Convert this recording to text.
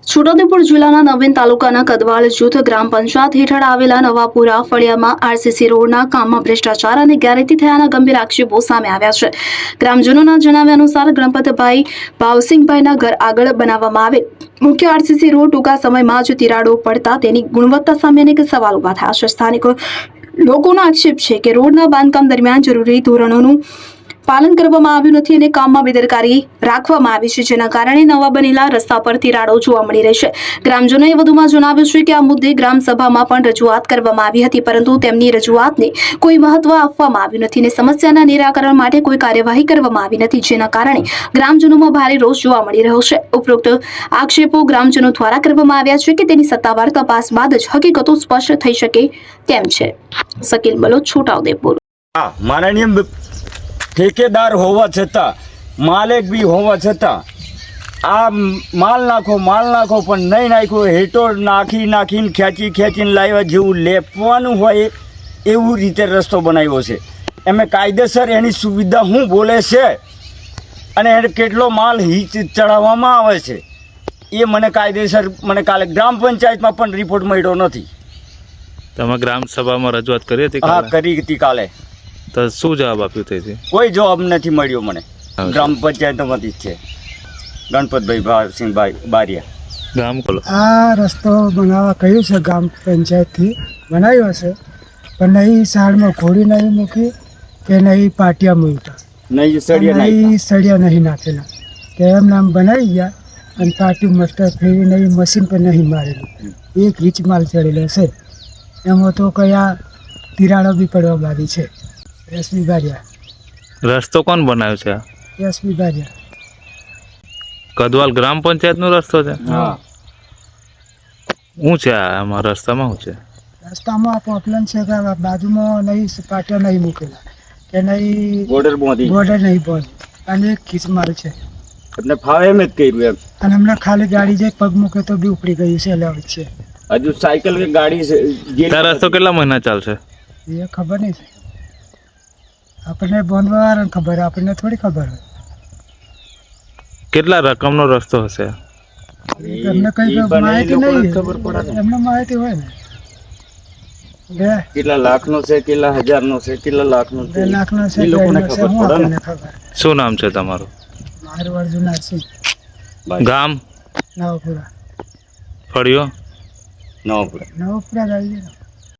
છોટાઉદેપુર જિલ્લાના નવીન તાલુકાના કદવાળ જૂથ ગ્રામ પંચાયત હેઠળ આવેલા નવાપુરા ફળિયામાં આરસીસી રોડના કામમાં ભ્રષ્ટાચાર અને ગેરરીતિ થયાના ગંભીર આક્ષેપો સામે આવ્યા છે। ગ્રામજનોના જણાવ્યા અનુસાર ગણપતભાઈ ભાવસિંહભાઈના ઘર આગળ બનાવવામાં આવેલ મુખ્ય આરસીસી રોડ ટૂંકા સમયમાં જ તિરાડો પડતા તેની ગુણવત્તા સામે અનેક સવાલ ઉભા થયા છે। સ્થાનિક લોકોનો આક્ષેપ છે કે રોડના બાંધકામ દરમિયાન જરૂરી ધોરણોનું પાલન કરવામાં આવ્યું નથી અને કામમાં બેદરકારી રાખવામાં આવી છે, જેના કારણે નવા બનેલા રસ્તા પર તિરાડો જોવા મળી રહી છે। ગ્રામજનોએ વધુમાં જણાવ્યું છે કે આ મુદ્દે ગ્રામસભામાં પણ રજૂઆત કરવામાં આવી હતી, પરંતુ તેમની રજૂઆતને કોઈ મહત્વ આપવામાં આવ્યું નથી અને સમસ્યાના નિરાકરણ માટે કોઈ કાર્યવાહી કરવામાં આવી નથી, જેના કારણે ગ્રામજનોમાં ભારે રોષ જોવા મળી રહ્યો છે। ઉપરોક્ત આક્ષેપો ગ્રામજનો દ્વારા કરવામાં આવ્યા છે કે તેની સત્તાવાર તપાસ બાદ જ હકીકતો સ્પષ્ટ થઈ શકે તેમ છે। શકીલ બલોચ, છોટાઉદેપુર। માનનીય ठेकेदार होवा छता मालिक भी होवा छता आ माल नाखो पण नहीं नाखो हेटो नाखीने खेंचीने लाव्या जेवुं लेपवानुं होय एवुं रीते रस्तो बनाव्यो छे। एमे कायदेसर एनी सुविधा हुं बोले छे अने एने केटलो माल हीच चढ़ाववामां आवे छे ए मने कायदेसर मने काले ग्राम पंचायतमां पण रिपोर्ट मळ्यो नथी। तमे ग्राम सभामां रजूआत करी हती? हाँ, करी हती काले। तो शू जवाब आप्यो तेथी? कोई जवाब नहीं मळ्यो मने। ग्राम पंचायतमांथी ज छे गणपतभाई भावसिंहभाई बारिया। गाम खोलो आ रस्तो बनावा कह्युं छे ग्राम पंचायत थी बनाव्यो छे पण नहीं साइड में घोड़ी नहीं मूकी के नहीं पाटिया मूक्या नहीं सड़िया नहीं नाखेला के एम नाम बनावी गया अने पाटी मस्टर फेरी नहीं मशीन पर नहीं मारेली एक हीच माल चढ़ेलो छे। एम तो कया तिराड़ो भी पड़वा लागी छे। एसपी बारिया रस्तो कोण बनाव्यो छे? एसपी बारिया। कदवाल ग्राम पंचायत नो रस्तो छे? हाँ। શું છે આમાં રસ્તામાં શું છે? રસ્તામાં પ્રોબ્લેમ છે કે બાજુમાં નહીં પાટિયા નહીં મૂકેલા કે નહીં બોર્ડર નહીં બોર્ડ અને એક ખીચ માલ છે એટલે ફાવે એમ જ કર્યું એમ। અને હમણાં ખાલી ગાડી જે પગ મૂકે તો બી ઉપડી ગયું છે એટલે છે હજુ સાયકલ કે ગાડી છે તાર રસ્તો કેટલા મહિના ચાલશે એ ખબર નહીં છે આપણને બોનવાળાને ખબર આપણને થોડી ખબર હોય। કેટલા રકમનો રસ્તો હશે? એમને કઈ માહિતી નહીં, એમને માહિતી હોય ને કેટલા લાખનો છે, કેટલા હજારનો છે, કેટલા લાખનો છે, 2 લાખનો છે, એ લોકોને ખબર પડે ને। ખબર। શું નામ છે તમારું? મારું અર્જુન સિંહ, ગામ? નવપુરા। ફળિયો? નવપુરા આવી